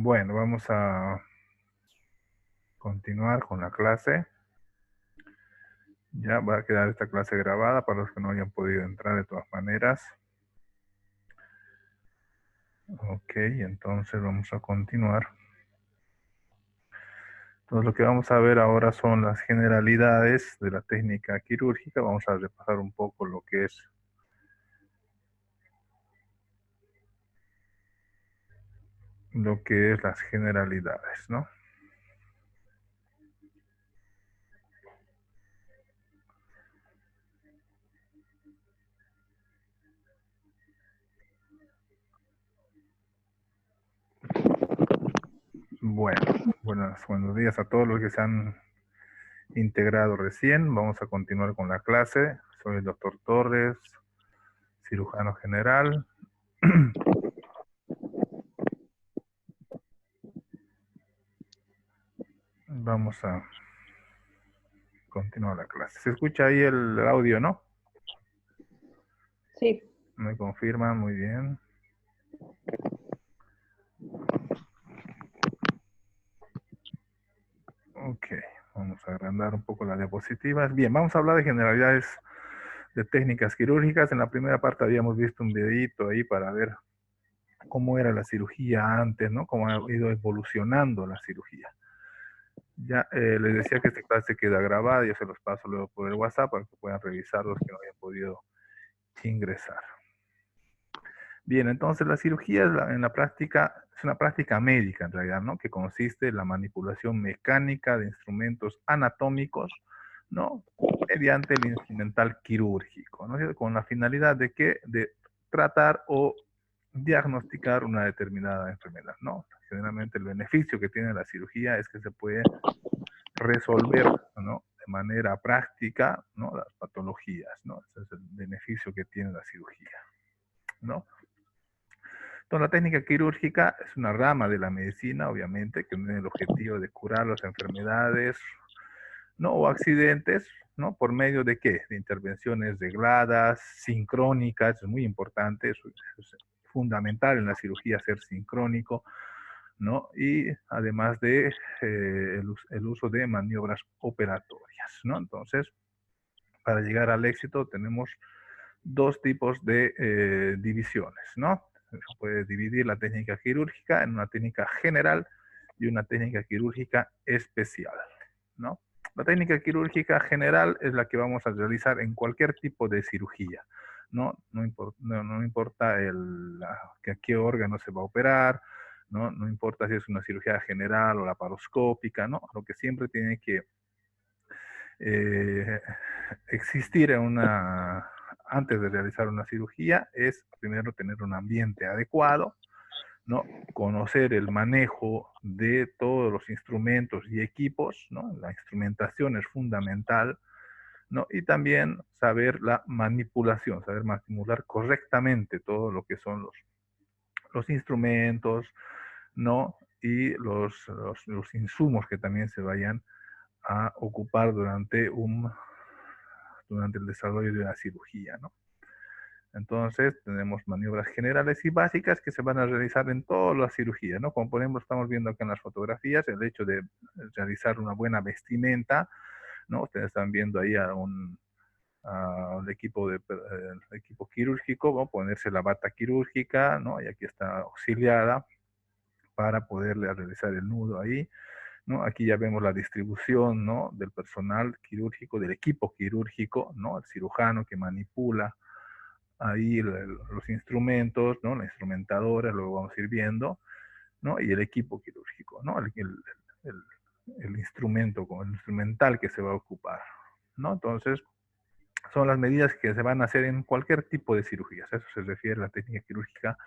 Bueno, vamos a continuar con la clase. Ya va a quedar esta clase grabada para los que no hayan podido entrar de todas maneras. Ok, entonces vamos a continuar. Entonces lo que vamos a ver ahora son las generalidades de la técnica quirúrgica. Vamos a repasar un poco lo que es las generalidades, ¿no? Bueno, buenos días a todos los que se han integrado recién. Vamos a continuar con la clase. Soy el doctor Torres, cirujano general. Vamos a continuar la clase. ¿Se escucha ahí el audio, no? Sí. Me confirman, muy bien. Ok, vamos a agrandar un poco las diapositivas. Bien, vamos a hablar de generalidades de técnicas quirúrgicas. En la primera parte habíamos visto un videito ahí para ver cómo era la cirugía antes, ¿no? Cómo ha ido evolucionando la cirugía. Ya les decía que esta clase queda grabada, yo se los paso luego por el WhatsApp para que puedan revisar los que no hayan podido ingresar. Bien, entonces la cirugía en la práctica es una práctica médica en realidad, ¿no? Que consiste en la manipulación mecánica de instrumentos anatómicos, ¿no? Mediante el instrumental quirúrgico, ¿no? Con la finalidad de que de tratar o diagnosticar una determinada enfermedad, ¿no? Generalmente el beneficio que tiene la cirugía es que se puede resolver, ¿no? De manera práctica, ¿no? Las patologías, ¿no? Ese es el beneficio que tiene la cirugía, ¿no? Entonces, la técnica quirúrgica es una rama de la medicina, obviamente, que tiene el objetivo de curar las enfermedades, ¿no? O accidentes, ¿no? ¿Por medio de qué? De intervenciones regladas, sincrónicas, es muy importante, eso es fundamental en la cirugía ser sincrónico, ¿no? Y además de el uso de maniobras operatorias, ¿no? Entonces, para llegar al éxito tenemos dos tipos de divisiones, ¿no? Se puede dividir la técnica quirúrgica en una técnica general y una técnica quirúrgica especial, ¿no? La técnica quirúrgica general es la que vamos a realizar en cualquier tipo de cirugía, ¿no? No importa qué órgano se va a operar, ¿no? No importa si es una cirugía general o laparoscópica, ¿no? Lo que siempre tiene que existir antes de realizar una cirugía es primero tener un ambiente adecuado, ¿no? Conocer el manejo de todos los instrumentos y equipos, ¿no? La instrumentación es fundamental, ¿no? Y también saber la manipulación, saber manipular correctamente todo lo que son los instrumentos, ¿no? Y los insumos que también se vayan a ocupar durante el desarrollo de una cirugía, ¿no? Entonces, tenemos maniobras generales y básicas que se van a realizar en todas las cirugías, ¿no? Como por ejemplo estamos viendo acá en las fotografías, el hecho de realizar una buena vestimenta, ¿no? Ustedes están viendo ahí al equipo quirúrgico, ¿no? Ponerse la bata quirúrgica, ¿no? Y aquí está auxiliada para poderle realizar el nudo ahí, ¿no? Aquí ya vemos la distribución, ¿no? Del personal quirúrgico, del equipo quirúrgico, ¿no? El cirujano que manipula ahí los instrumentos, ¿no? La instrumentadora, luego vamos a ir viendo, ¿no? Y el equipo quirúrgico, ¿no? El, el instrumento, el instrumental que se va a ocupar, ¿no? Entonces, son las medidas que se van a hacer en cualquier tipo de cirugías. A eso se refiere la técnica quirúrgica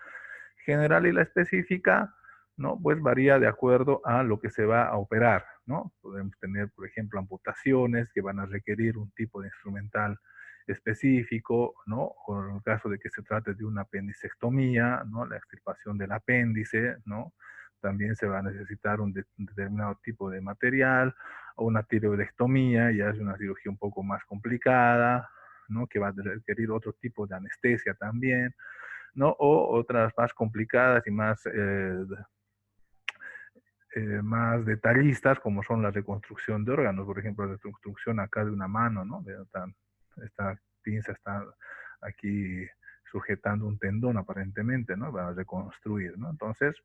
general, y la específica, ¿no? Pues varía de acuerdo a lo que se va a operar, ¿no? Podemos tener, por ejemplo, amputaciones que van a requerir un tipo de instrumental específico, ¿no? O en el caso de que se trate de una apendicectomía, ¿no? La extirpación del apéndice, ¿no? También se va a necesitar un determinado tipo de material, o una tiroidectomía, ya es una cirugía un poco más complicada, ¿no? Que va a requerir otro tipo de anestesia también, ¿no? O otras más complicadas y más más detallistas, como son la reconstrucción de órganos, por ejemplo, la reconstrucción acá de una mano, ¿no? Esta pinza está aquí sujetando un tendón aparentemente, ¿no? Para reconstruir, ¿no? Entonces,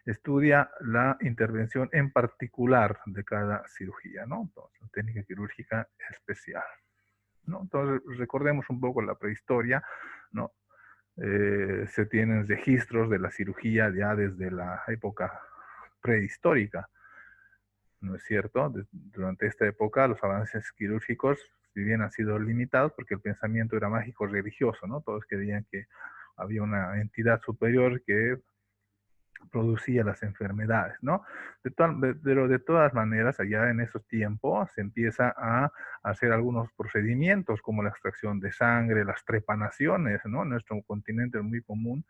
estudia la intervención en particular de cada cirugía, ¿no? Entonces, técnica quirúrgica especial, ¿no? Entonces, recordemos un poco la prehistoria, ¿no? Se tienen registros de la cirugía ya desde la época prehistórica, ¿no es cierto? Durante esta época los avances quirúrgicos, si bien han sido limitados, porque el pensamiento era mágico religioso, ¿no? Todos creían que había una entidad superior que producía las enfermedades, ¿no? Pero de todas maneras, allá en esos tiempos se empieza a hacer algunos procedimientos como la extracción de sangre, las trepanaciones, ¿no? En nuestro continente es muy común,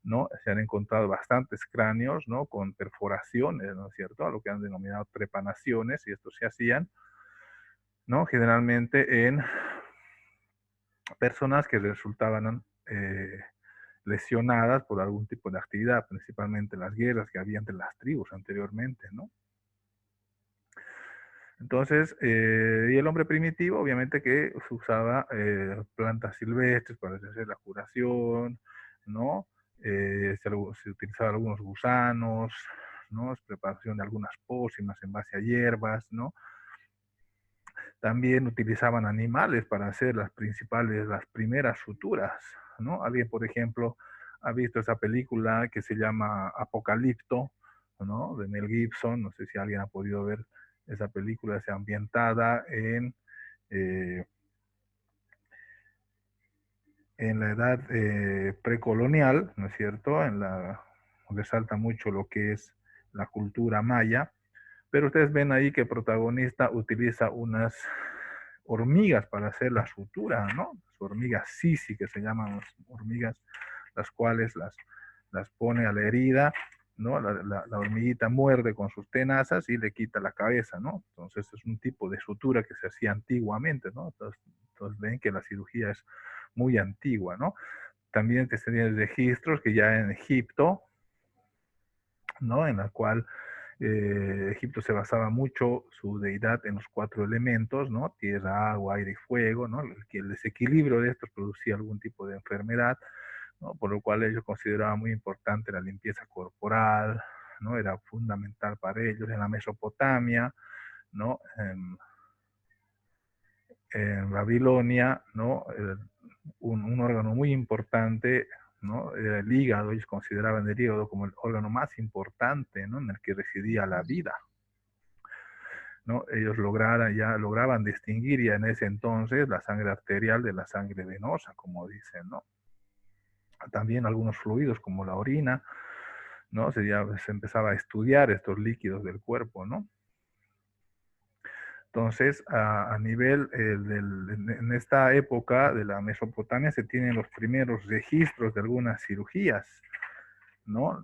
¿no? Se han encontrado bastantes cráneos, ¿no? Con perforaciones, ¿no es cierto? Lo que han denominado trepanaciones, y esto se hacían, ¿no? Generalmente en personas que resultaban lesionadas por algún tipo de actividad, principalmente las guerras que había entre las tribus anteriormente, ¿no? Entonces, y el hombre primitivo, obviamente que usaba plantas silvestres para hacer la curación, ¿no? Se utilizaban algunos gusanos, ¿no? Preparación de algunas pócimas en base a hierbas, ¿no? También utilizaban animales para hacer las primeras suturas, ¿no? Alguien, por ejemplo, ha visto esa película que se llama Apocalipto, ¿no? De Mel Gibson, no sé si alguien ha podido ver esa película, es ambientada eh, en la edad precolonial, ¿no es cierto? Resalta mucho lo que es la cultura maya, pero ustedes ven ahí que el protagonista utiliza unas hormigas para hacer la sutura, ¿no? Las hormigas sisi, que se llaman las hormigas, las cuales las pone a la herida, ¿no? La hormiguita muerde con sus tenazas y le quita la cabeza, ¿no? Entonces es un tipo de sutura que se hacía antiguamente, ¿no? Entonces ven que la cirugía es muy antigua, ¿no? También te tenían registros que ya en Egipto, ¿no? En la cual Egipto se basaba mucho su deidad en los cuatro elementos, ¿no? Tierra, agua, aire y fuego, ¿no? El desequilibrio de estos producía algún tipo de enfermedad, ¿no? Por lo cual ellos consideraban muy importante la limpieza corporal, ¿no? Era fundamental para ellos. En la Mesopotamia, ¿no? En Babilonia, ¿no? Un órgano muy importante, ¿no? Era el hígado. Ellos consideraban el hígado como el órgano más importante, ¿no? En el que residía la vida, ¿no? Ellos lograban distinguir ya en ese entonces la sangre arterial de la sangre venosa, como dicen, ¿no? También algunos fluidos como la orina, ¿no? Se empezaba a estudiar estos líquidos del cuerpo, ¿no? Entonces, a nivel, en esta época de la Mesopotamia se tienen los primeros registros de algunas cirugías, ¿no?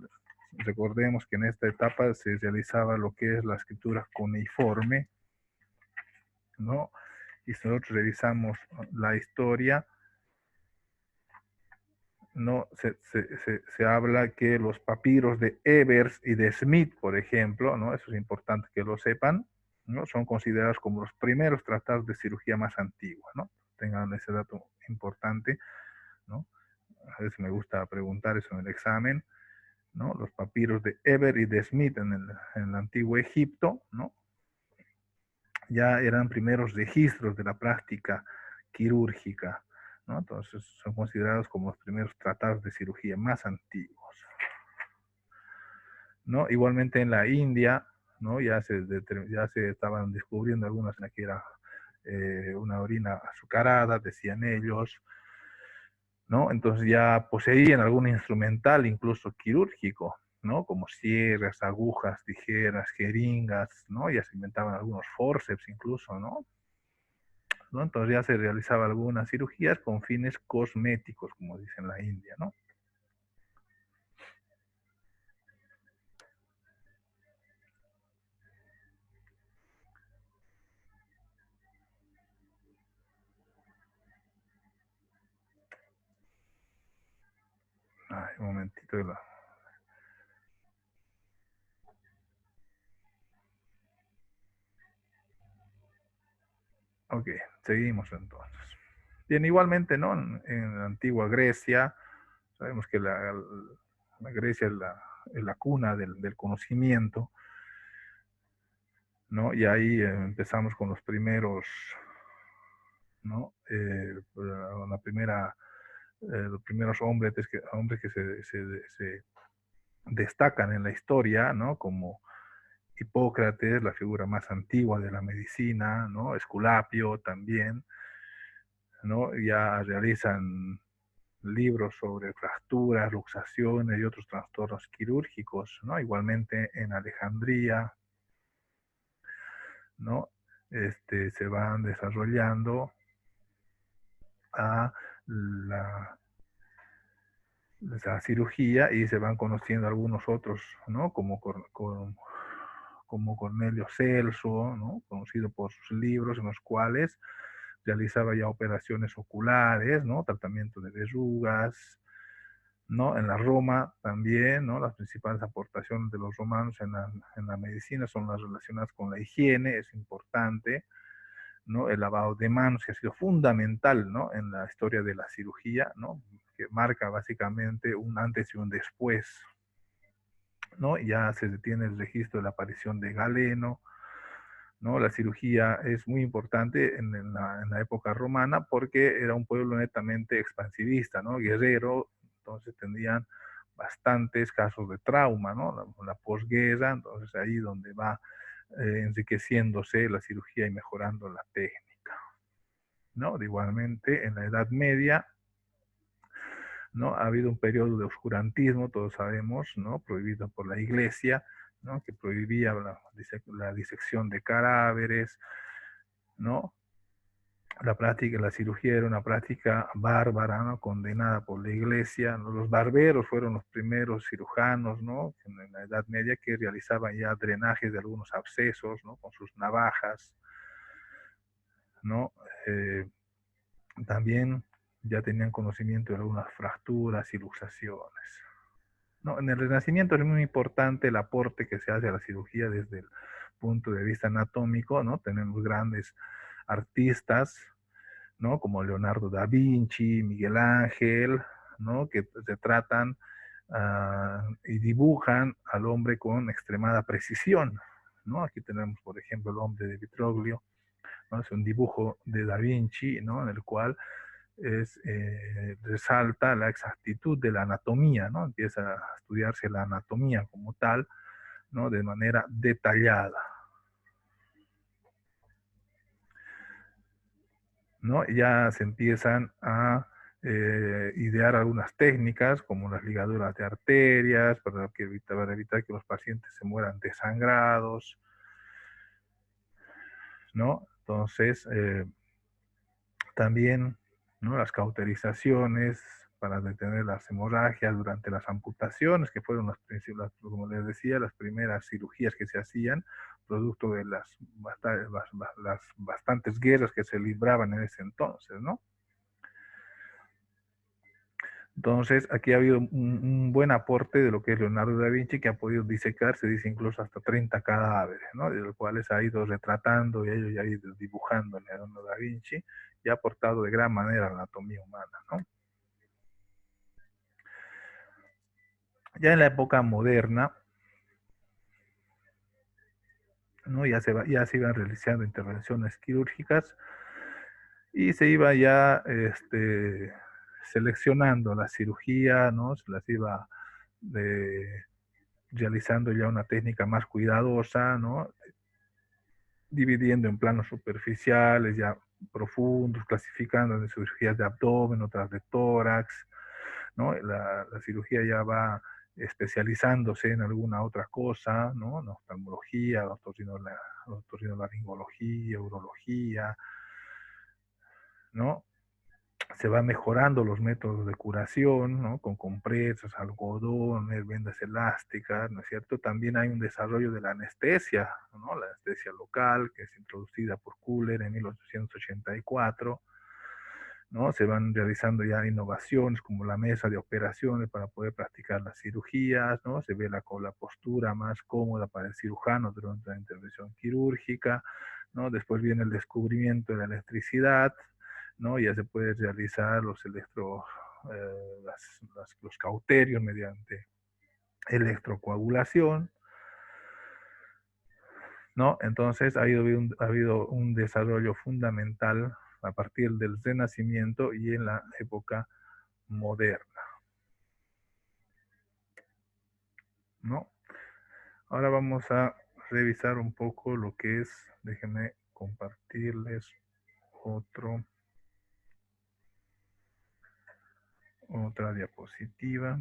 Recordemos que en esta etapa se realizaba lo que es la escritura cuneiforme, ¿no? Y si nosotros revisamos la historia, ¿no? Se habla que los papiros de Evers y de Smith, por ejemplo, ¿no? Eso es importante que lo sepan, ¿no? Son considerados como los primeros tratados de cirugía más antiguos, ¿no? Tengan ese dato importante, ¿no? A veces me gusta preguntar eso en el examen, ¿no? Los papiros de Eber y de Smith en el antiguo Egipto, ¿no? Ya eran primeros registros de la práctica quirúrgica, ¿no? Entonces son considerados como los primeros tratados de cirugía más antiguos, ¿no? Igualmente en la India, ¿no? Ya se estaban descubriendo algunas en la que era una orina azucarada, decían ellos, ¿no? Entonces ya poseían algún instrumental, incluso quirúrgico, ¿no? Como sierras, agujas, tijeras, jeringas, ¿no? Ya se inventaban algunos forceps incluso, ¿no? Entonces ya se realizaba algunas cirugías con fines cosméticos, como dicen en la India, ¿no? Ay, un momentito. Ok, seguimos entonces. Bien, igualmente, ¿no? En la antigua Grecia, sabemos que la Grecia es la cuna del conocimiento, ¿no? Y ahí empezamos con los primeros, ¿no? La primera, los primeros hombres que se destacan en la historia, ¿no? Como Hipócrates, la figura más antigua de la medicina, ¿no? Esculapio también, ¿no? Ya realizan libros sobre fracturas, luxaciones y otros trastornos quirúrgicos, ¿no? Igualmente en Alejandría, ¿no? Se van desarrollando a la, la cirugía y se van conociendo algunos otros, ¿no? Como Cornelio Celso, ¿no? Conocido por sus libros en los cuales realizaba ya operaciones oculares, ¿no? Tratamiento de verrugas, ¿no? En la Roma también, ¿no? Las principales aportaciones de los romanos en la medicina son las relacionadas con la higiene, es importante, ¿no? El lavado de manos, que ha sido fundamental, ¿no? En la historia de la cirugía, ¿no? Que marca básicamente un antes y un después, ¿no? Ya se detiene el registro de la aparición de Galeno, ¿no? La cirugía es muy importante en la época romana porque era un pueblo netamente expansivista, ¿no? Guerrero, entonces tenían bastantes casos de trauma, ¿no? La posguerra, entonces ahí donde va enriqueciéndose la cirugía y mejorando la técnica, ¿no? Igualmente, en la Edad Media, ¿no? Ha habido un periodo de oscurantismo, todos sabemos, ¿no? Prohibido por la Iglesia, ¿no? Que prohibía la disección de cadáveres, ¿no? La cirugía era una práctica bárbara, ¿no? Condenada por la Iglesia, ¿no? Los barberos fueron los primeros cirujanos, ¿no? En la Edad Media, que realizaban ya drenajes de algunos abscesos, ¿no? Con sus navajas, ¿no? Eh, También ya tenían conocimiento de algunas fracturas y luxaciones, ¿no? En el Renacimiento es muy importante el aporte que se hace a la cirugía desde el punto de vista anatómico, ¿no? Tenemos grandes artistas, ¿no? Como Leonardo da Vinci, Miguel Ángel, ¿no? Que retratan y dibujan al hombre con extremada precisión, ¿no? Aquí tenemos, por ejemplo, el hombre de Vitroglio, ¿no? Es un dibujo de da Vinci, ¿no? En el cual resalta la exactitud de la anatomía, ¿no? Empieza a estudiarse la anatomía como tal, ¿no? De manera detallada, ¿no? Ya se empiezan a idear algunas técnicas como las ligaduras de arterias para evitar que los pacientes se mueran desangrados, ¿no? Entonces, también, ¿no? Las cauterizaciones para detener las hemorragias durante las amputaciones, que fueron las principales, como les decía, las primeras cirugías que se hacían, producto de las bastantes guerras que se libraban en ese entonces, ¿no? Entonces, aquí ha habido un buen aporte de lo que es Leonardo da Vinci, que ha podido disecar, se dice incluso hasta 30 cadáveres, ¿no? De los cuales ha ido retratando y ellos ya ha ido dibujando Leonardo da Vinci y ha aportado de gran manera a la anatomía humana, ¿no? Ya en la época moderna, ¿no? Ya se iban realizando intervenciones quirúrgicas y se iba ya seleccionando la cirugía, ¿no? Se las iba de, realizando ya una técnica más cuidadosa, ¿no? Dividiendo en planos superficiales, ya profundos, clasificando en cirugías de abdomen, otras de tórax, ¿no? La cirugía ya va especializándose en alguna otra cosa, ¿no? En oftalmología, otorrinolaringología, urología, ¿no? Se va mejorando los métodos de curación, ¿no? Con compresas, algodones, vendas elásticas, ¿no es cierto? También hay un desarrollo de la anestesia, ¿no? La anestesia local, que es introducida por Kuller en 1884, ¿no? Se van realizando ya innovaciones como la mesa de operaciones para poder practicar las cirugías, ¿no? Se ve la postura más cómoda para el cirujano durante la intervención quirúrgica, ¿no? Después viene el descubrimiento de la electricidad, ¿no? Ya se puede realizar los cauterios mediante electrocoagulación, ¿no? Entonces ha habido un desarrollo fundamental a partir del Renacimiento y en la época moderna, ¿no? Ahora vamos a revisar un poco lo que es, déjenme compartirles otra diapositiva.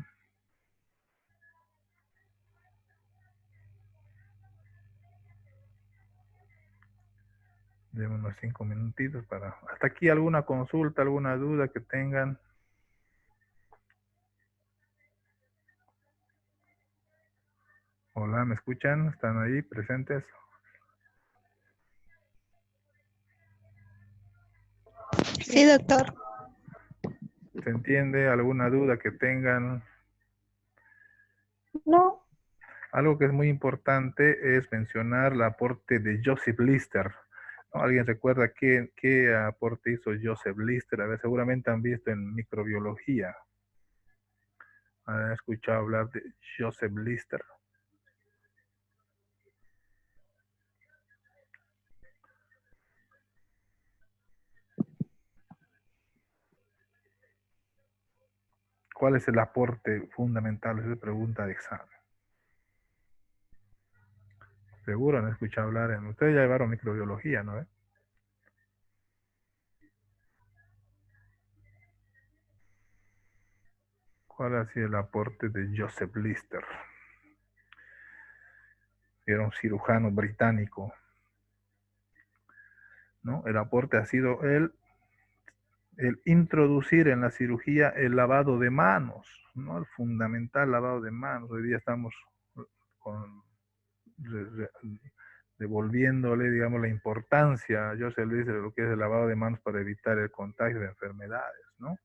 De unos 5 minutitos para... Hasta aquí alguna consulta, alguna duda que tengan. Hola, ¿me escuchan? ¿Están ahí presentes? Sí, doctor. ¿Se entiende? ¿Alguna duda que tengan? No. Algo que es muy importante es mencionar el aporte de Joseph Lister. ¿No? ¿Alguien recuerda qué aporte hizo Joseph Lister? A ver, seguramente han visto en microbiología. ¿Han escuchado hablar de Joseph Lister? ¿Cuál es el aporte fundamental? Esa es pregunta de examen. Seguro han escuchado hablar en... Ustedes ya llevaron microbiología, ¿no? ¿Cuál ha sido el aporte de Joseph Lister? Era un cirujano británico, ¿no? El aporte ha sido el introducir en la cirugía el lavado de manos, ¿no? El fundamental lavado de manos. Hoy día estamos con, devolviéndole, digamos, la importancia a Joseph Lister de lo que es el lavado de manos para evitar el contagio de enfermedades, ¿no?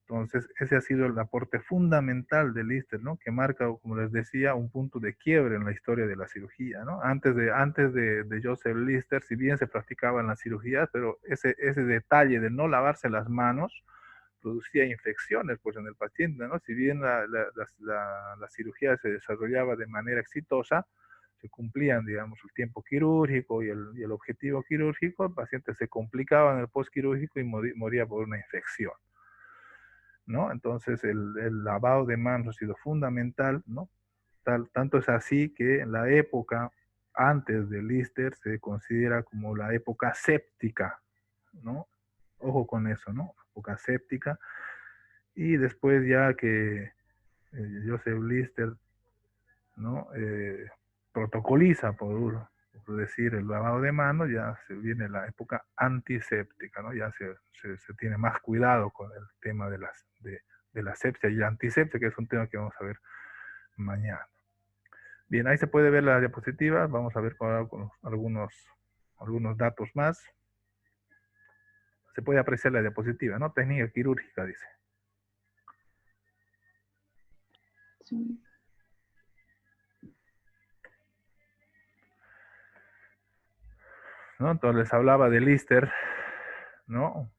Entonces, ese ha sido el aporte fundamental de Lister, ¿no? Que marca, como les decía, un punto de quiebre en la historia de la cirugía, ¿no? Antes de Joseph Lister, si bien se practicaban las cirugías, pero ese detalle de no lavarse las manos producía infecciones pues, en el paciente, ¿no? Si bien la cirugía se desarrollaba de manera exitosa, se cumplían, digamos, el tiempo quirúrgico y el objetivo quirúrgico, el paciente se complicaba en el postquirúrgico y moría por una infección, ¿no? Entonces el lavado de manos ha sido fundamental, ¿no? Tanto es así que en la época antes de Lister se considera como la época séptica, ¿no? Ojo con eso, ¿no? Época séptica. Y después ya que Joseph Lister, ¿no? Protocoliza, por decir, el lavado de manos, ya se viene la época antiséptica, ¿no? Ya se tiene más cuidado con el tema de la sepsia y la antisepsia, que es un tema que vamos a ver mañana. Bien, ahí se puede ver la diapositiva. Vamos a ver ahora con algunos datos más. Se puede apreciar la diapositiva, ¿no? Técnica quirúrgica, dice. Sí. ¿No? Entonces les hablaba de Lister, ¿no?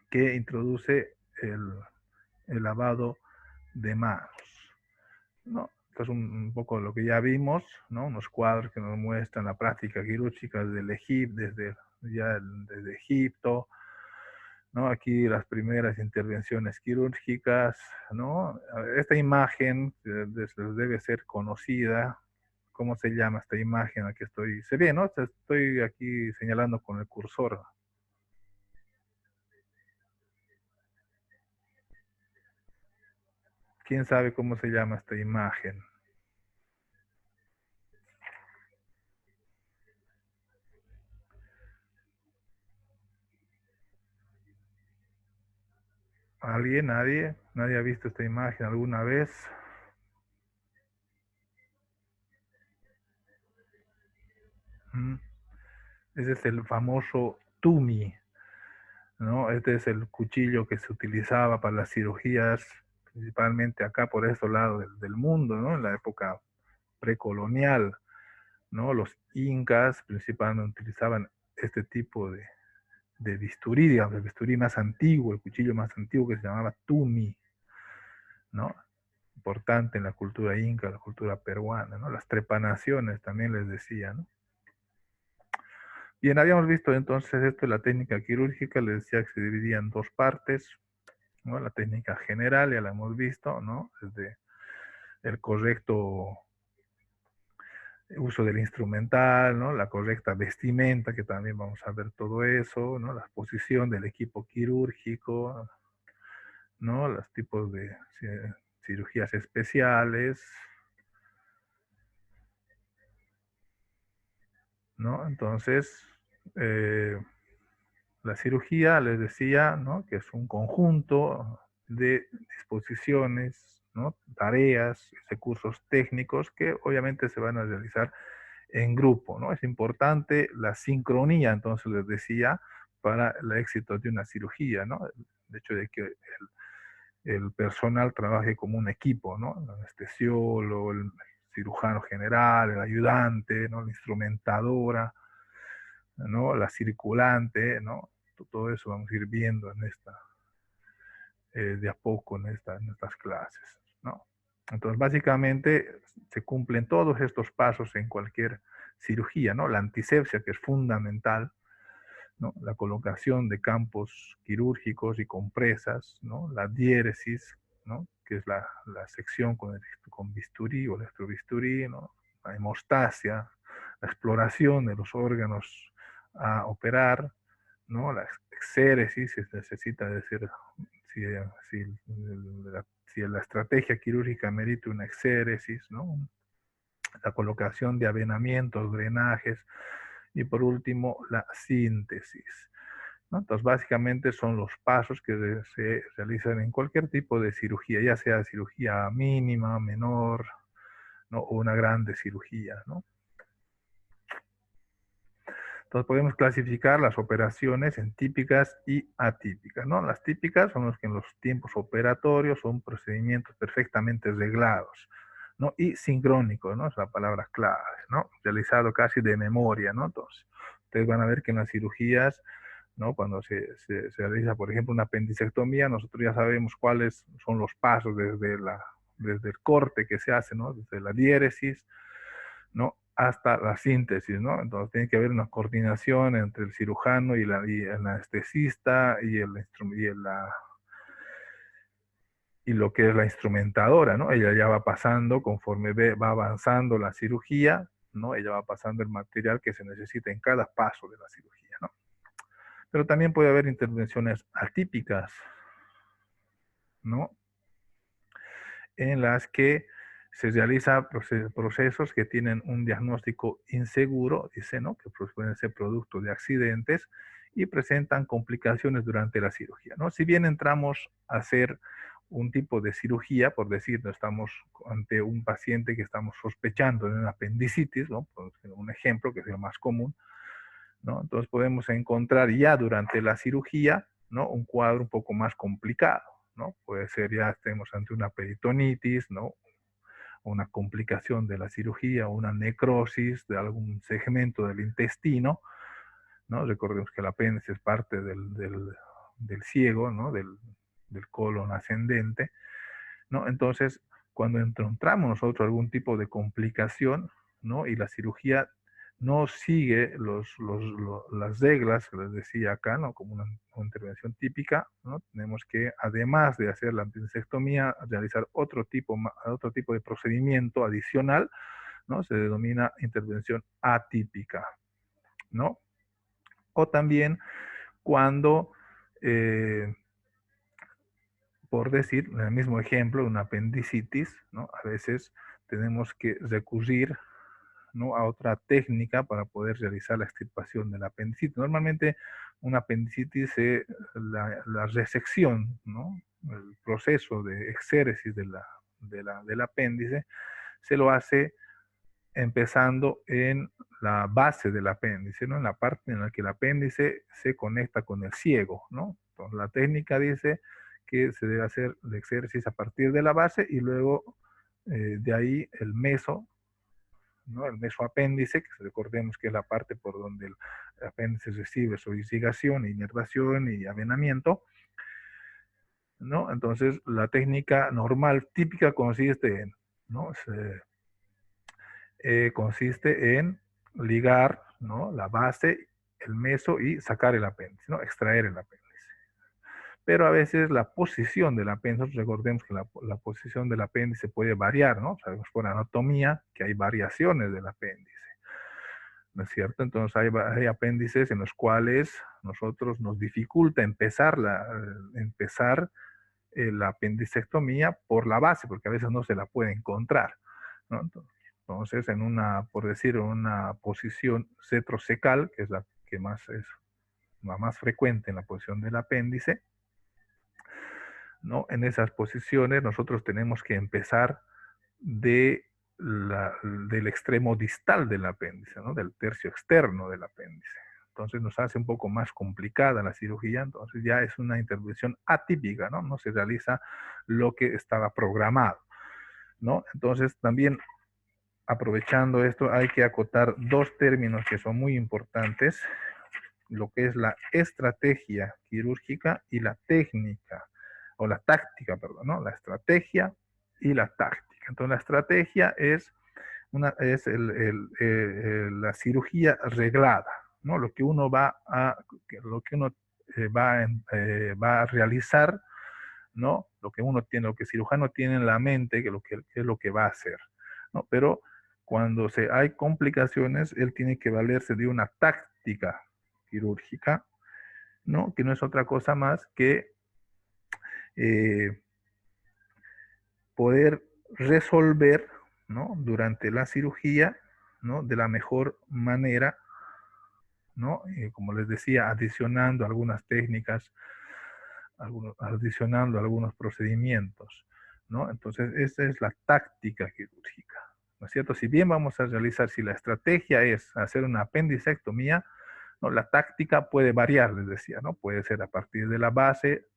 Que introduce el lavado de manos, ¿no? Esto es un poco lo que ya vimos, ¿no? Unos cuadros que nos muestran la práctica quirúrgica desde Egipto, ¿no? Aquí las primeras intervenciones quirúrgicas, ¿no? Esta imagen debe ser conocida. ¿Cómo se llama esta imagen? Aquí estoy, se ve, ¿no? Estoy aquí señalando con el cursor. ¿Quién sabe cómo se llama esta imagen? ¿Alguien? ¿Nadie? ¿Nadie ha visto esta imagen alguna vez? Ese es el famoso Tumi, ¿no? Este es el cuchillo que se utilizaba para las cirugías, principalmente acá por estos lados del mundo, ¿no? En la época precolonial, ¿no? Los incas principalmente utilizaban este tipo de bisturí, digamos, el bisturí más antiguo, el cuchillo más antiguo que se llamaba tumi, ¿no? Importante en la cultura inca, la cultura peruana, ¿no? Las trepanaciones también les decía, ¿no? Bien, habíamos visto entonces esto de la técnica quirúrgica, les decía que se dividía en dos partes, ¿no? La técnica general ya la hemos visto, ¿no? Desde el correcto uso del instrumental, ¿no? La correcta vestimenta, que también vamos a ver todo eso, ¿no? La posición del equipo quirúrgico, ¿no? Los tipos de cirugías especiales, ¿no? Entonces, la cirugía, les decía, ¿no? Que es un conjunto de disposiciones, ¿no? Tareas, recursos técnicos que obviamente se van a realizar en grupo, ¿no? Es importante la sincronía, entonces les decía, para el éxito de una cirugía, ¿no? El hecho de que el personal trabaje como un equipo, ¿no? El anestesiólogo, el cirujano general, el ayudante, ¿no? La instrumentadora, ¿no? La circulante, ¿no? Todo eso vamos a ir viendo en de a poco en estas clases, ¿no? Entonces, básicamente, se cumplen todos estos pasos en cualquier cirugía, ¿no? La antisepsia, que es fundamental, ¿no? La colocación de campos quirúrgicos y compresas, ¿no? La diéresis, ¿no? Que es la sección con bisturí o electrobisturí, ¿no? La hemostasia, la exploración de los órganos a operar, ¿no? La exéresis, si se necesita decir si, si la estrategia quirúrgica merita una exéresis, ¿no? La colocación de avenamientos, drenajes, y por último, la síntesis, ¿no? Entonces, básicamente son los pasos que se realizan en cualquier tipo de cirugía, ya sea cirugía mínima, menor, ¿no? O una grande cirugía, ¿no? Entonces podemos clasificar las operaciones en típicas y atípicas, ¿no? Las típicas son los que en los tiempos operatorios son procedimientos perfectamente reglados, ¿no? Y sincrónicos, ¿no? Es la palabra clave, ¿no? Realizado casi de memoria, ¿no? Entonces, ustedes van a ver que en las cirugías, ¿no? Cuando se realiza, por ejemplo, una apendicectomía, nosotros ya sabemos cuáles son los pasos desde el corte que se hace, ¿no? Desde la diéresis, ¿no? Hasta la síntesis, ¿no? Entonces tiene que haber una coordinación entre el cirujano y el anestesista y lo que es la instrumentadora, ¿no? Ella ya va pasando conforme va avanzando la cirugía, ¿no? Ella va pasando el material que se necesita en cada paso de la cirugía, ¿no? Pero también puede haber intervenciones atípicas, ¿no? En las que se realizan procesos que tienen un diagnóstico inseguro, dice, ¿no? Que pueden ser producto de accidentes y presentan complicaciones durante la cirugía, ¿no? Si bien entramos a hacer un tipo de cirugía, por decir, no estamos ante un paciente que estamos sospechando de una apendicitis, ¿no? Por un ejemplo que es el más común, ¿no? Entonces podemos encontrar ya durante la cirugía, ¿no? Un cuadro un poco más complicado, ¿no? Puede ser ya estemos ante una peritonitis, ¿no? Una complicación de la cirugía, una necrosis de algún segmento del intestino, ¿no? Recordemos que el apéndice es parte del ciego, ¿no? Del colon ascendente, ¿no? Entonces, cuando encontramos nosotros algún tipo de complicación, ¿no? Y la cirugía no sigue las reglas que les decía acá, ¿no? Como una intervención típica, ¿no? Tenemos que, además de hacer la apendicectomía, realizar otro tipo de procedimiento adicional, ¿no? Se denomina intervención atípica, ¿no? O también cuando, por decir, en el mismo ejemplo, una apendicitis, ¿no? A veces tenemos que recurrir, ¿no? A otra técnica para poder realizar la extirpación del apendicitis. Normalmente una apendicitis es la resección, ¿no? El proceso de exéresis del apéndice se lo hace empezando en la base del apéndice, ¿no? En la parte en la que el apéndice se conecta con el ciego, ¿no? Entonces la técnica dice que se debe hacer el exéresis a partir de la base y luego de ahí el meso, ¿no? El mesoapéndice, que recordemos que es la parte por donde el apéndice recibe su irrigación, inervación y avenamiento, ¿no? Entonces, la técnica normal, típica, consiste en, ¿no? Consiste en ligar, ¿no? La base, el meso y sacar el apéndice, ¿no? Extraer el apéndice. Pero a veces la posición del apéndice, recordemos que la posición del apéndice puede variar, ¿no? Sabemos por anatomía que hay variaciones del apéndice, ¿no es cierto? Entonces hay apéndices en los cuales nosotros nos dificulta empezar la apendicectomía por la base, porque a veces no se la puede encontrar, ¿no? Entonces, por decir, una posición cetrocecal, que es la que es la más frecuente en la posición del apéndice, ¿no? En esas posiciones nosotros tenemos que empezar del extremo distal del apéndice, ¿no? Del tercio externo del apéndice. Entonces nos hace un poco más complicada la cirugía, entonces ya es una intervención atípica, ¿no? No se realiza lo que estaba programado, ¿no? Entonces también, aprovechando esto, hay que acotar dos términos que son muy importantes, lo que es la estrategia quirúrgica y la técnica, o la táctica, perdón, ¿no? La estrategia y la táctica. Entonces la estrategia es la cirugía reglada, ¿no? Lo que uno va a realizar, ¿no? Lo que lo que el cirujano tiene en la mente, que es lo que va a hacer, ¿no? Pero cuando hay complicaciones, él tiene que valerse de una táctica quirúrgica, ¿no? Que no es otra cosa más que eh, poder resolver, ¿no? Durante la cirugía, ¿no? De la mejor manera, ¿no? Como les decía, adicionando algunas técnicas, adicionando algunos procedimientos, ¿no? Entonces, esa es la táctica quirúrgica, ¿no es cierto? Si bien vamos a realizar, si la estrategia es hacer una apendicectomía, ¿no? La táctica puede variar, les decía, ¿no? Puede ser a partir de la base,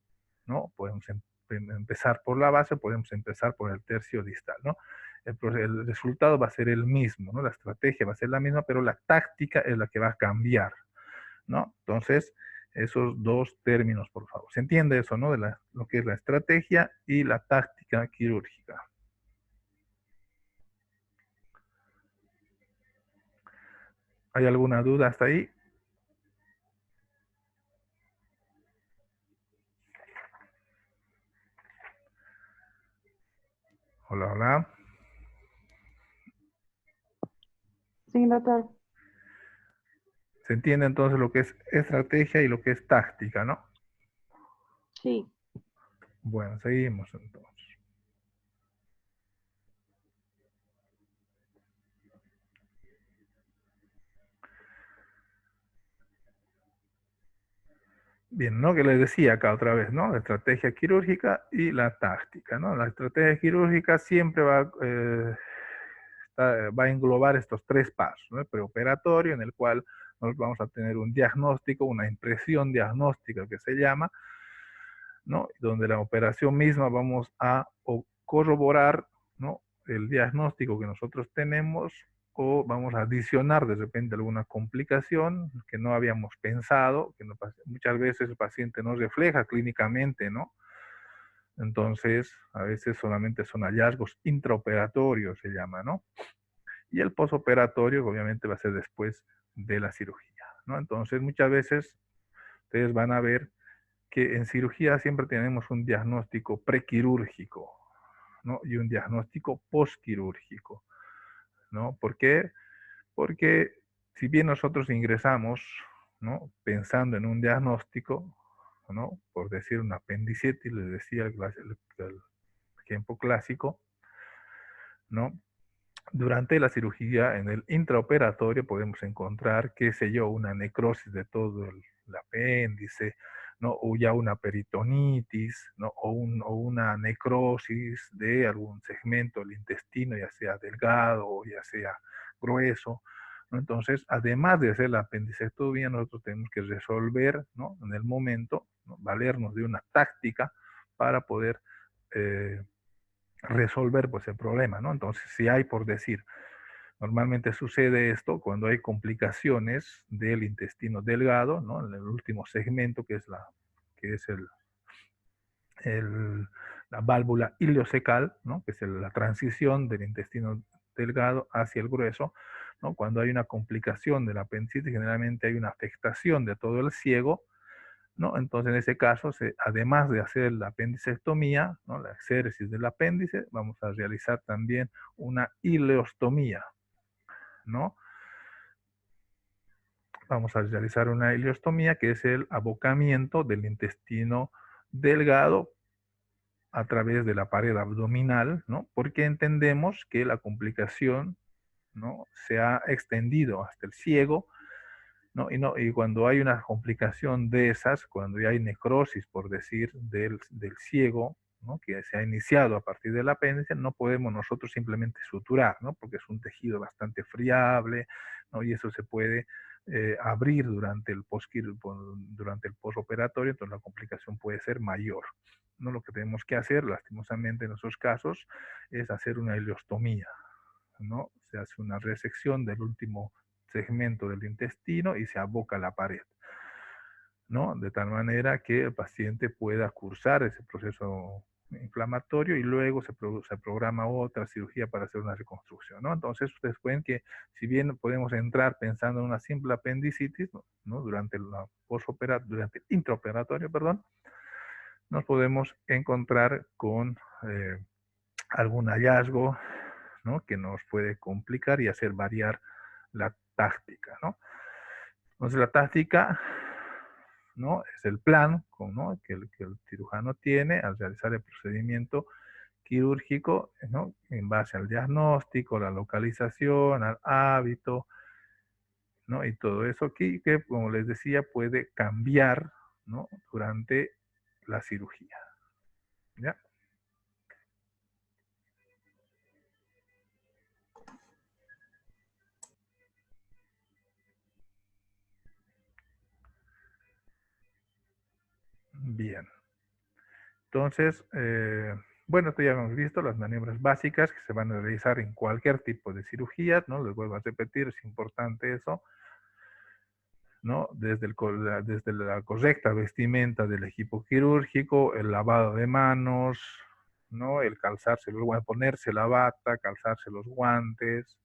¿no? Podemos empezar por la base, podemos empezar por el tercio distal, ¿no? El resultado va a ser el mismo, ¿no? La estrategia va a ser la misma, pero la táctica es la que va a cambiar, ¿no? Entonces, esos dos términos, por favor. ¿Se entiende eso, no? Lo que es la estrategia y la táctica quirúrgica. ¿Hay alguna duda hasta ahí? Hola, hola. Sí, doctor. ¿Se entiende entonces lo que es estrategia y lo que es táctica, no? Sí. Bueno, seguimos entonces. Bien, ¿no? Que les decía acá otra vez, ¿no? La estrategia quirúrgica y la táctica, ¿no? La estrategia quirúrgica siempre va a englobar estos tres pasos, ¿no? El preoperatorio, en el cual nos vamos a tener un diagnóstico, una impresión diagnóstica que se llama, ¿no? Donde la operación misma vamos a corroborar, ¿no? El diagnóstico que nosotros tenemos, o vamos a adicionar de repente alguna complicación que no habíamos pensado, que muchas veces el paciente no refleja clínicamente, ¿no? Entonces, a veces solamente son hallazgos intraoperatorios, se llama, ¿no? Y el posoperatorio, obviamente, va a ser después de la cirugía, ¿no? Entonces, muchas veces ustedes van a ver que en cirugía siempre tenemos un diagnóstico prequirúrgico, ¿no? Y un diagnóstico postquirúrgico, ¿no? ¿Por qué? Porque si bien nosotros ingresamos, ¿no? Pensando en un diagnóstico, ¿no? Por decir una apendicitis, les decía el ejemplo clásico, ¿no? Durante la cirugía, en el intraoperatorio, podemos encontrar, qué sé yo, una necrosis de todo el apéndice, ¿no? O ya una peritonitis, ¿no? O una necrosis de algún segmento del intestino, ya sea delgado o ya sea grueso, ¿no? Entonces, además de hacer la apendicectomía, nosotros tenemos que resolver, ¿no? En el momento, ¿no? Valernos de una táctica para poder resolver pues el problema, ¿no? Entonces, si hay, por decir, Normalmente sucede esto cuando hay complicaciones del intestino delgado, ¿no? En el último segmento, que es la válvula ileocecal, ¿no? Que es la transición del intestino delgado hacia el grueso, ¿no? Cuando hay una complicación de la apendicitis, generalmente hay una afectación de todo el ciego, ¿no? Entonces, en ese caso, además de hacer la apendicectomía, ¿no? La exéresis del apéndice, vamos a realizar también una ileostomía, ¿no? Vamos a realizar una ileostomía, que es el abocamiento del intestino delgado a través de la pared abdominal, ¿no? Porque entendemos que la complicación, ¿no? Se ha extendido hasta el ciego, ¿no? Y cuando hay una complicación de esas, cuando ya hay necrosis, por decir, del ciego, ¿no? Que se ha iniciado a partir del apéndice, no podemos nosotros simplemente suturar, ¿no? Porque es un tejido bastante friable, ¿no? Y eso se puede abrir durante el postoperatorio, entonces la complicación puede ser mayor, ¿no? Lo que tenemos que hacer, lastimosamente en esos casos, es hacer una ileostomía, ¿no? Se hace una resección del último segmento del intestino y se aboca la pared, ¿no? De tal manera que el paciente pueda cursar ese proceso inflamatorio y luego se programa otra cirugía para hacer una reconstrucción, ¿no? Entonces ustedes pueden que, si bien podemos entrar pensando en una simple apendicitis, ¿no? Durante durante el intraoperatorio, perdón, nos podemos encontrar con algún hallazgo, ¿no? Que nos puede complicar y hacer variar la táctica, ¿no? Entonces la táctica, ¿no? Es el plan, ¿no? que el cirujano tiene al realizar el procedimiento quirúrgico, ¿no? En base al diagnóstico, la localización, al hábito, ¿no? Y todo eso aquí que, como les decía, puede cambiar, ¿no? Durante la cirugía, ¿ya? Bien. Entonces, bueno, esto ya hemos visto las maniobras básicas que se van a realizar en cualquier tipo de cirugía, ¿no? Les vuelvo a repetir, es importante eso, ¿no? Desde la correcta vestimenta del equipo quirúrgico, el lavado de manos, ¿no? El ponerse la bata, calzarse los guantes,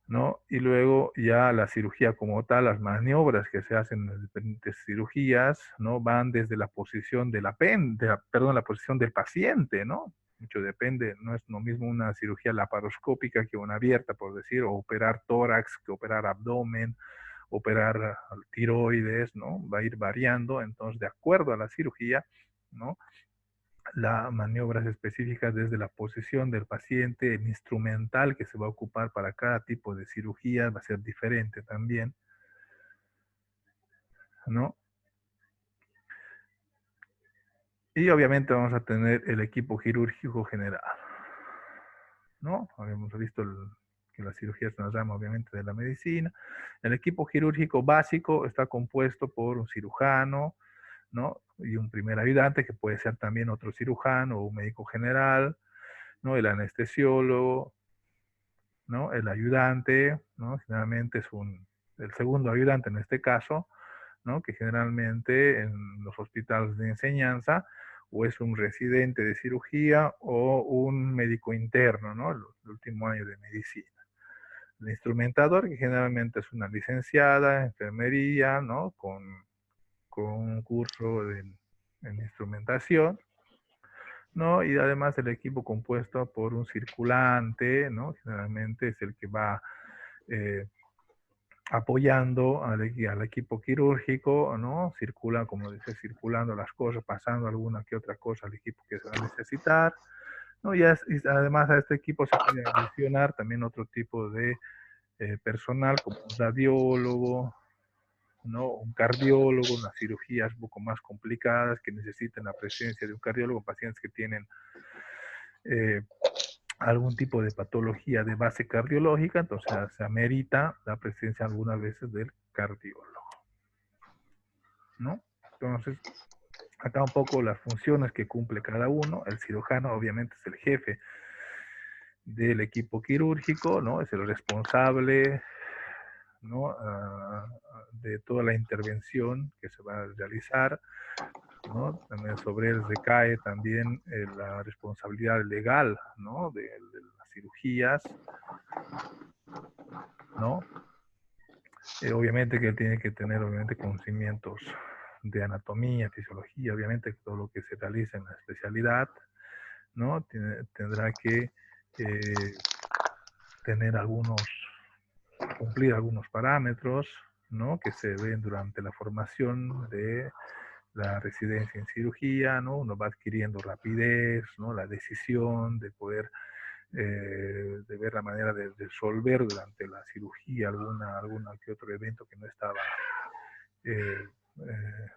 ¿no? Y luego ya la cirugía como tal, las maniobras que se hacen en las diferentes cirugías, ¿no? Van desde la posición la posición del paciente, ¿no? Mucho depende, no es lo mismo una cirugía laparoscópica que una abierta, por decir, o operar tórax que operar abdomen, operar tiroides, ¿no? Va a ir variando, entonces de acuerdo a la cirugía, ¿no? Las maniobras específicas desde la posición del paciente, el instrumental que se va a ocupar para cada tipo de cirugía va a ser diferente también, ¿no? Y obviamente vamos a tener el equipo quirúrgico general, ¿no? Habíamos visto que la cirugía es una rama obviamente de la medicina. El equipo quirúrgico básico está compuesto por un cirujano, ¿no? Y un primer ayudante que puede ser también otro cirujano o un médico general, ¿no? El anestesiólogo, ¿no? El ayudante, ¿no? Generalmente es el segundo ayudante en este caso, ¿no? Que generalmente en los hospitales de enseñanza o es un residente de cirugía o un médico interno, ¿no? El último año de medicina. El instrumentador, que generalmente es una licenciada, enfermería, ¿no? Con un curso en instrumentación, ¿no? Y además el equipo compuesto por un circulante, ¿no? Generalmente es el que va eh, apoyando al equipo quirúrgico, ¿no? Circula, como dice, circulando las cosas, pasando alguna que otra cosa al equipo que se va a necesitar, ¿no? Y además a este equipo se puede adicionar también otro tipo de personal, como un radiólogo, ¿no? Un cardiólogo, unas cirugías un poco más complicadas que necesitan la presencia de un cardiólogo, pacientes que tienen eh, algún tipo de patología de base cardiológica, entonces se amerita la presencia algunas veces del cardiólogo, ¿no? Entonces, acá un poco las funciones que cumple cada uno. El cirujano obviamente es el jefe del equipo quirúrgico, ¿no? Es el responsable, ¿no? De toda la intervención que se va a realizar, ¿no? También sobre él recae también la responsabilidad legal, ¿no? De las cirugías, ¿no? Obviamente que él tiene que tener, obviamente, conocimientos de anatomía, fisiología, obviamente todo lo que se realiza en la especialidad, ¿no? Tendrá que tener cumplir algunos parámetros, ¿no? Que se ven durante la formación de la residencia en cirugía, ¿no? Uno va adquiriendo rapidez, ¿no? La decisión de poder, de ver la manera de resolver durante la cirugía alguna que otro evento que no estaba eh, eh,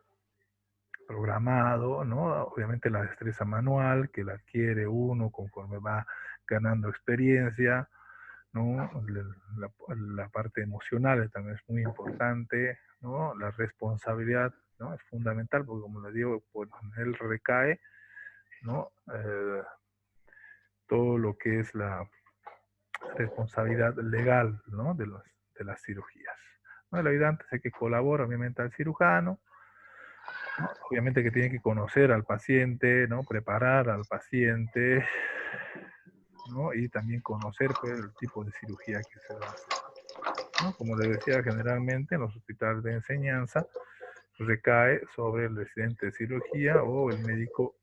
programado, ¿no? Obviamente la destreza manual que la adquiere uno conforme va ganando experiencia, ¿no? La parte emocional también es muy importante, ¿no? La responsabilidad, ¿no? Es fundamental porque, como le digo, por él recae, ¿no? Todo lo que es la responsabilidad legal, ¿no? De las cirugías, ¿no? El ayudante es el que colabora, obviamente, al cirujano, ¿no? Obviamente que tiene que conocer al paciente, ¿no? Preparar al paciente, ¿no? Y también conocer, pues, el tipo de cirugía que se va a hacer, ¿no? Como les decía, generalmente en los hospitales de enseñanza recae sobre el residente de cirugía o el médico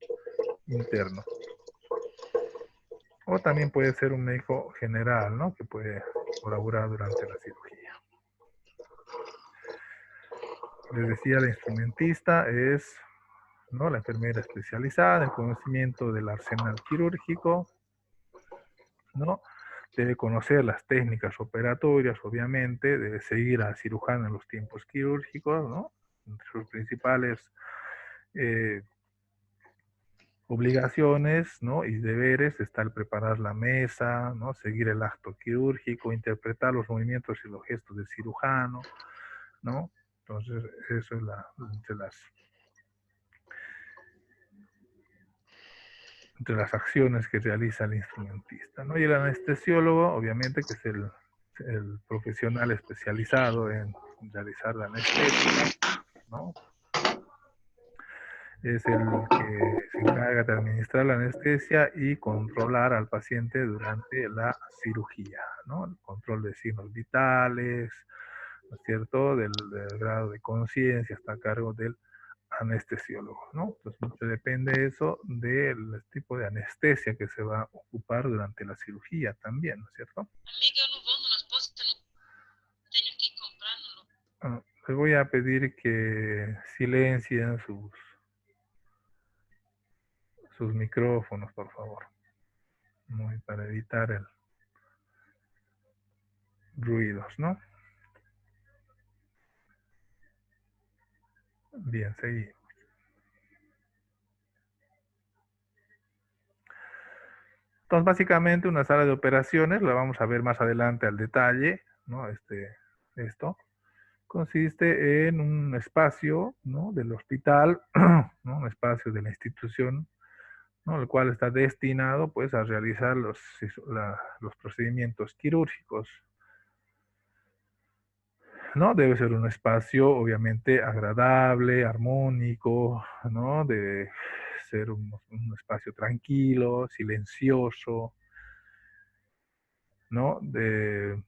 interno. O también puede ser un médico general, ¿no? Que puede colaborar durante la cirugía. Les decía, la instrumentista es, ¿no? La enfermera especializada en conocimiento del arsenal quirúrgico, ¿no? Debe conocer las técnicas operatorias, obviamente, debe seguir al cirujano en los tiempos quirúrgicos, ¿no? Entre sus principales obligaciones, ¿no? Y deberes está el preparar la mesa, ¿no? Seguir el acto quirúrgico, interpretar los movimientos y los gestos del cirujano, ¿no? Entonces, eso es entre las acciones que realiza el instrumentista, ¿no? Y el anestesiólogo, obviamente, que es el profesional especializado en realizar la anestesia, ¿no? Es el que se encarga de administrar la anestesia y controlar al paciente durante la cirugía, ¿no? El control de signos vitales, ¿no es cierto? Del grado de conciencia está a cargo del anestesiólogo, ¿no? Entonces, mucho depende eso del tipo de anestesia que se va a ocupar durante la cirugía también, ¿no es cierto? Amiga, eu não vou no posto, tenho que ir comprando. Les voy a pedir que silencien sus micrófonos, por favor, ¿no? Y para evitar el ruidos, ¿no? Bien, seguimos. Entonces, básicamente una sala de operaciones, la vamos a ver más adelante al detalle, ¿no? Esto consiste en un espacio, ¿no? Del hospital, ¿no? Un espacio de la institución, ¿no? El cual está destinado, pues, a realizar los procedimientos quirúrgicos, ¿no? Debe ser un espacio, obviamente, agradable, armónico, ¿no? Debe ser un espacio tranquilo, silencioso, ¿no? De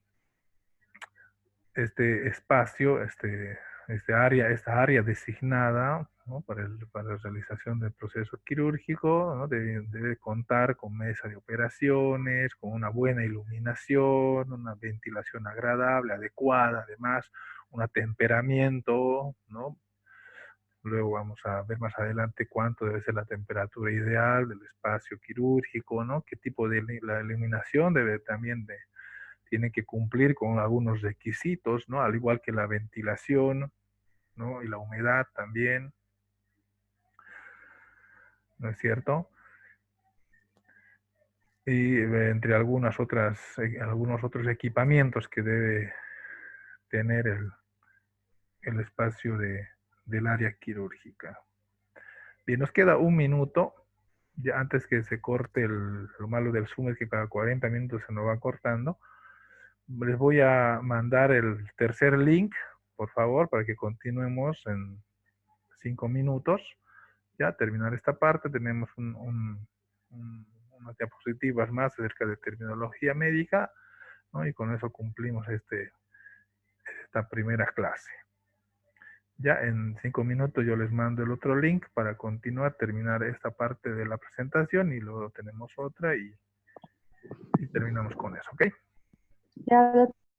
este espacio, esta área designada, ¿no? Para la realización del proceso quirúrgico, ¿no? Debe contar con mesa de operaciones, con una buena iluminación, una ventilación agradable, adecuada, además, un atemperamiento, ¿no? Luego vamos a ver más adelante cuánto debe ser la temperatura ideal del espacio quirúrgico, ¿no? Qué tipo de la iluminación debe también tiene que cumplir con algunos requisitos, ¿no? Al igual que la ventilación, ¿no? Y la humedad también, ¿no es cierto? Y entre algunos otros equipamientos que debe tener el espacio del área quirúrgica. Bien, nos queda un minuto, Ya antes que se corte lo malo del Zoom es que cada 40 minutos se nos va cortando. Les voy a mandar el tercer link, por favor, para que continuemos en 5 minutos. Ya terminar esta parte, tenemos unas diapositivas más acerca de terminología médica, ¿no? Y con eso cumplimos esta primera clase. Ya en 5 minutos yo les mando el otro link para continuar, terminar esta parte de la presentación y luego tenemos otra y terminamos con eso, ¿ok? Ya